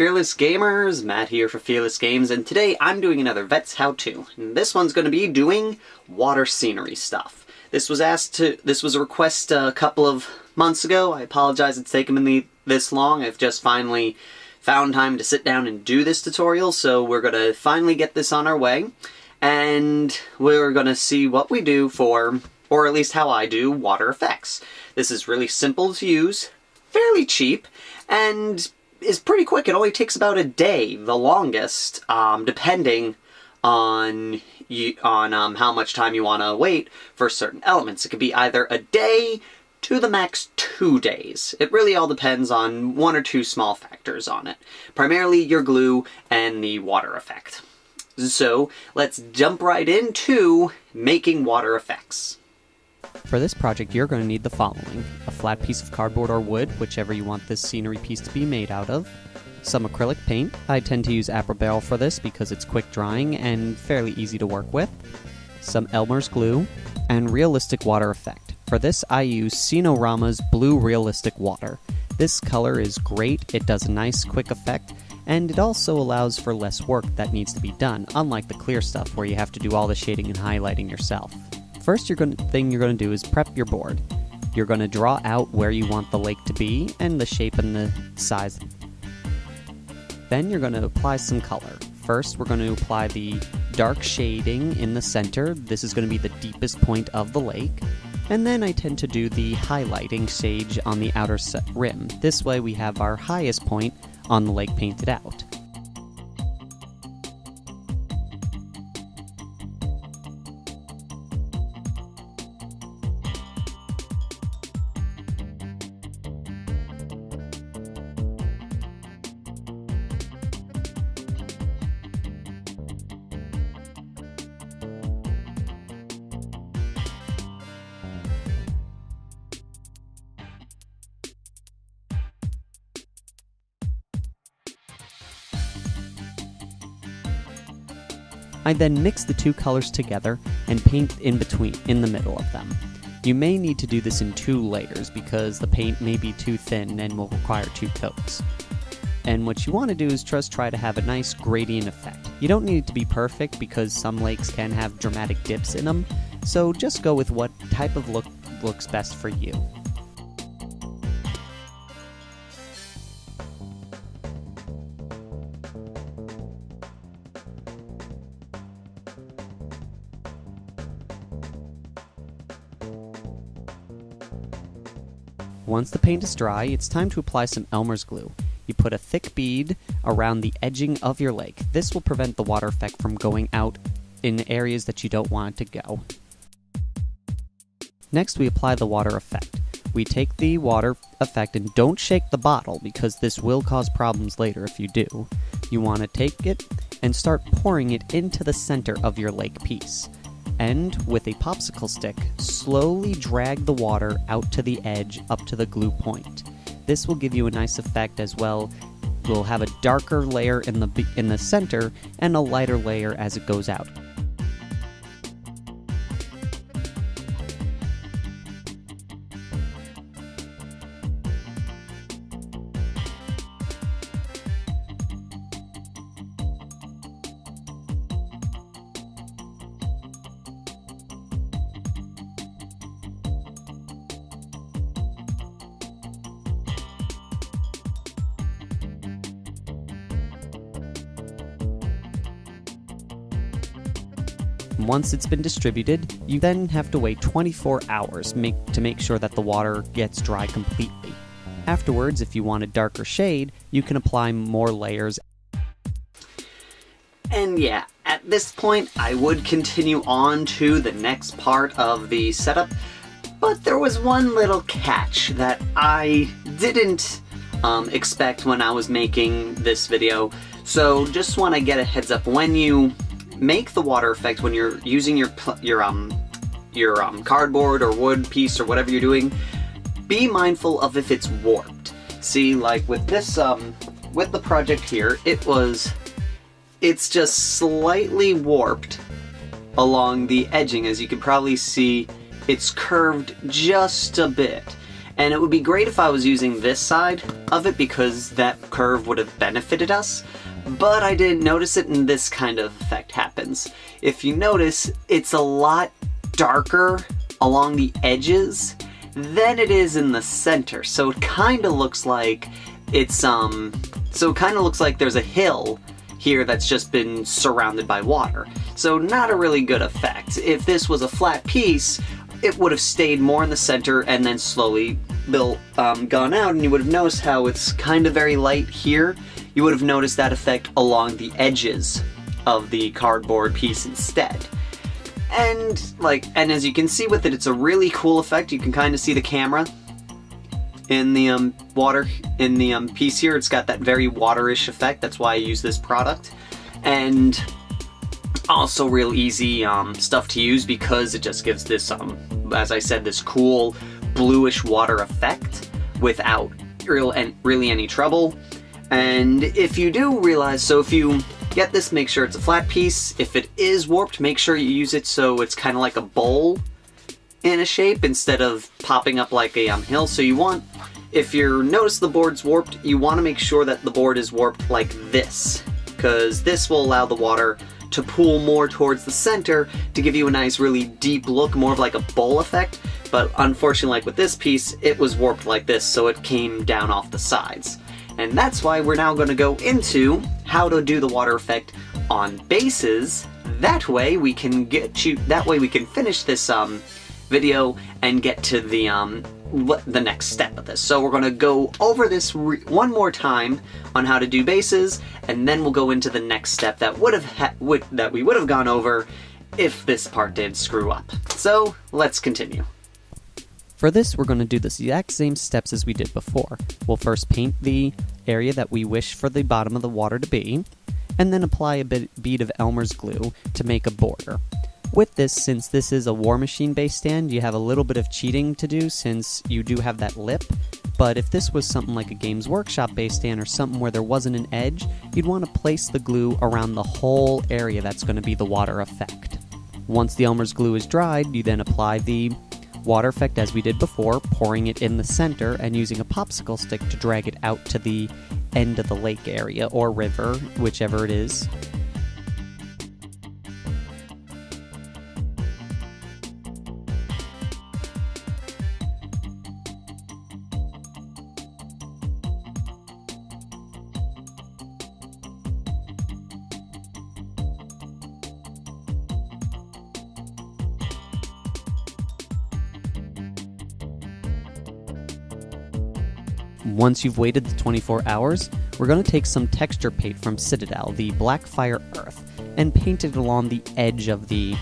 Fearless Gamers, Matt here for Fearless Games, and today I'm doing another Vets How-To. And this one's going to be doing water scenery stuff. This was a request a couple of months ago. I apologize it's taken me this long. I've just finally found time to sit down and do this tutorial, so we're going to finally get this on our way. And we're going to see what we do for, or at least how I do, water effects. This is really simple to use, fairly cheap, and is pretty quick. It only takes about a day, the longest, depending on how much time you want to wait for certain elements. It could be either a day to the max 2 days. It really all depends on one or two small factors on it. Primarily your glue and the water effect. So let's jump right into making water effects. For this project, you're going to need the following: a flat piece of cardboard or wood, whichever you want this scenery piece to be made out of, some acrylic paint. I tend to use Barrel for this because it's quick drying and fairly easy to work with, some Elmer's glue, and realistic water effect. For this, I use Scene-a-rama's Blue Realistic Water. This color is great, it does a nice quick effect, and it also allows for less work that needs to be done, unlike the clear stuff where you have to do all the shading and highlighting yourself. First thing you're going to do is prep your board. You're going to draw out where you want the lake to be and the shape and the size. Then you're going to apply some color. First, we're going to apply the dark shading in the center. This is going to be the deepest point of the lake. And then I tend to do the highlighting shade on the outer rim. This way we have our highest point on the lake painted out. I then mix the two colors together and paint in the middle of them. You may need to do this in 2 layers because the paint may be too thin and will require 2 coats. And what you want to do is just try to have a nice gradient effect. You don't need it to be perfect because some lakes can have dramatic dips in them, so just go with what type of look looks best for you. Once the paint is dry, it's time to apply some Elmer's glue. You put a thick bead around the edging of your lake. This will prevent the water effect from going out in areas that you don't want it to go. Next, we apply the water effect. We take the water effect and don't shake the bottle because this will cause problems later if you do. You want to take it and start pouring it into the center of your lake piece. And with a popsicle stick, slowly drag the water out to the edge up to the glue point. This will give you a nice effect as well. We'll have a darker layer in the center and a lighter layer as it goes out. Once it's been distributed, you then have to wait 24 hours to make sure that the water gets dry completely. Afterwards, if you want a darker shade, you can apply more layers. And yeah, at this point I would continue on to the next part of the setup, but there was one little catch that I didn't expect when I was making this video. So just want to get a heads up, when you make the water effect, when you're using your cardboard or wood piece or whatever you're doing, be mindful of if it's warped. See, like with this, with the project here, it's just slightly warped along the edging. As you can probably see, it's curved just a bit. And it would be great if I was using this side of it because that curve would have benefited us, but I didn't notice it and this kind of effect happens. If you notice, it's a lot darker along the edges than it is in the center, so it kind of looks like it's there's a hill here that's just been surrounded by water. So not a really good effect. If this was a flat piece, it would have stayed more in the center and then slowly gone out, and you would have noticed how it's kind of very light here. You would have noticed that effect along the edges of the cardboard piece instead. And as you can see with it, it's a really cool effect. You can kind of see the camera in the water in the piece here. It's got that very waterish effect. That's why I use this product. And also real easy stuff to use because it just gives this, as I said, this cool bluish water effect without really any trouble. And if you do realize, so if you get this, make sure it's a flat piece. If it is warped, make sure you use it so it's kind of like a bowl in a shape instead of popping up like a hill. So you want, if you notice the board's warped, you want to make sure that the board is warped like this, because this will allow the water to pool more towards the center to give you a nice really deep look, more of like a bowl effect. But unfortunately, like with this piece, it was warped like this, so it came down off the sides. And that's why we're now going to go into how to do the water effect on bases. That way we can finish this video and get to the next step of this. So we're going to go over this one more time on how to do bases, and then we'll go into the next step that we would have gone over if this part did screw up. So let's continue. For this, we're going to do the exact same steps as we did before. We'll first paint the area that we wish for the bottom of the water to be, and then apply a bead of Elmer's glue to make a border. With this, since this is a War Machine based stand, you have a little bit of cheating to do since you do have that lip, but if this was something like a Games Workshop based stand or something where there wasn't an edge, you'd want to place the glue around the whole area that's going to be the water effect. Once the Elmer's glue is dried, you then apply the water effect as we did before, pouring it in the center and using a popsicle stick to drag it out to the end of the lake area or river, whichever it is. Once you've waited the 24 hours, we're going to take some texture paint from Citadel, the Blackfire Earth, and paint it along the edge of the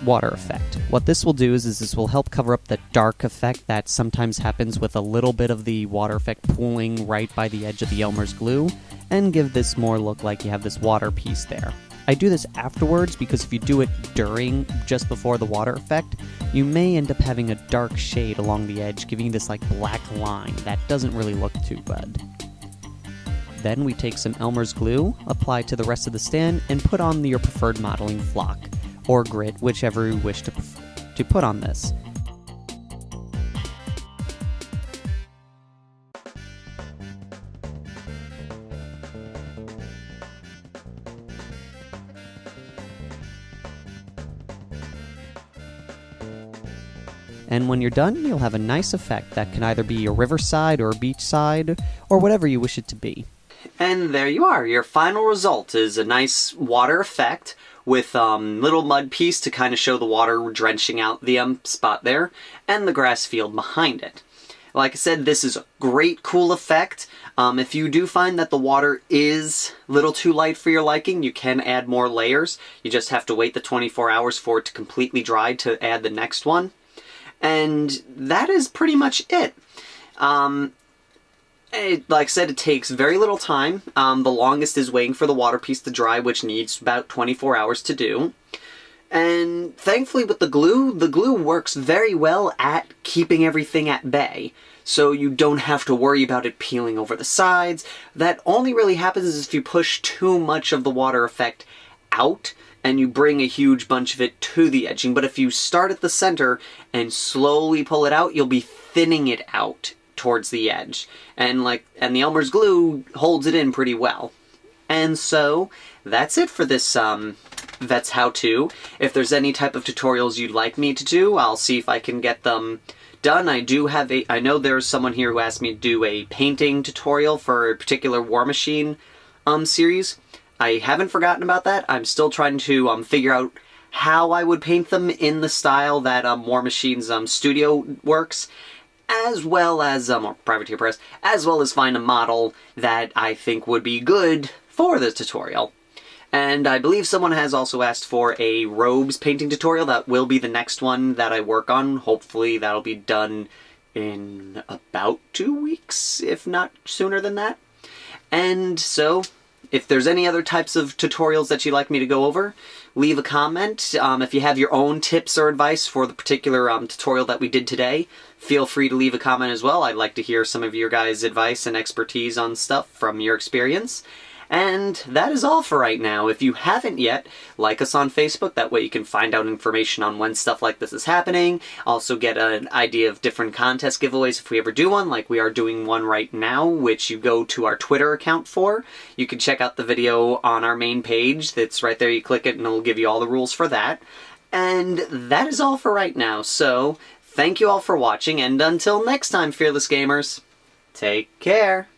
water effect. What this will do is this will help cover up the dark effect that sometimes happens with a little bit of the water effect pooling right by the edge of the Elmer's glue, and give this more look like you have this water piece there. I do this afterwards because if you do it just before the water effect, you may end up having a dark shade along the edge, giving you this like black line that doesn't really look too good. Then we take some Elmer's glue, apply to the rest of the stand, and put on your preferred modeling flock, or grit, whichever you wish to put on this. And when you're done, you'll have a nice effect that can either be a riverside or a beachside, or whatever you wish it to be. And there you are. Your final result is a nice water effect with little mud piece to kind of show the water drenching out the spot there, and the grass field behind it. Like I said, this is a great, cool effect. If you do find that the water is a little too light for your liking, you can add more layers. You just have to wait the 24 hours for it to completely dry to add the next one. And that is pretty much it. Like I said, it takes very little time. The longest is waiting for the water piece to dry, which needs about 24 hours to do. And thankfully with the glue works very well at keeping everything at bay. So you don't have to worry about it peeling over the sides. That only really happens if you push too much of the water effect out and you bring a huge bunch of it to the edging. But if you start at the center and slowly pull it out, you'll be thinning it out towards the edge. And the Elmer's glue holds it in pretty well. And so that's it for this Vets how-to. If there's any type of tutorials you'd like me to do, I'll see if I can get them done. I know there's someone here who asked me to do a painting tutorial for a particular War Machine series. I haven't forgotten about that. I'm still trying to figure out how I would paint them in the style that War Machine's studio works, as well as, or Privateer Press, as well as find a model that I think would be good for this tutorial. And I believe someone has also asked for a robes painting tutorial. That will be the next one that I work on. Hopefully that'll be done in about 2 weeks, if not sooner than that. And so, if there's any other types of tutorials that you'd like me to go over, leave a comment. If you have your own tips or advice for the particular tutorial that we did today, feel free to leave a comment as well. I'd like to hear some of your guys' advice and expertise on stuff from your experience. And that is all for right now. If you haven't yet, like us on Facebook. That way you can find out information on when stuff like this is happening. Also get an idea of different contest giveaways if we ever do one, like we are doing one right now, which you go to our Twitter account for. You can check out the video on our main page. That's right there. You click it and it'll give you all the rules for that. And that is all for right now. So, thank you all for watching, and until next time, Fearless Gamers, take care.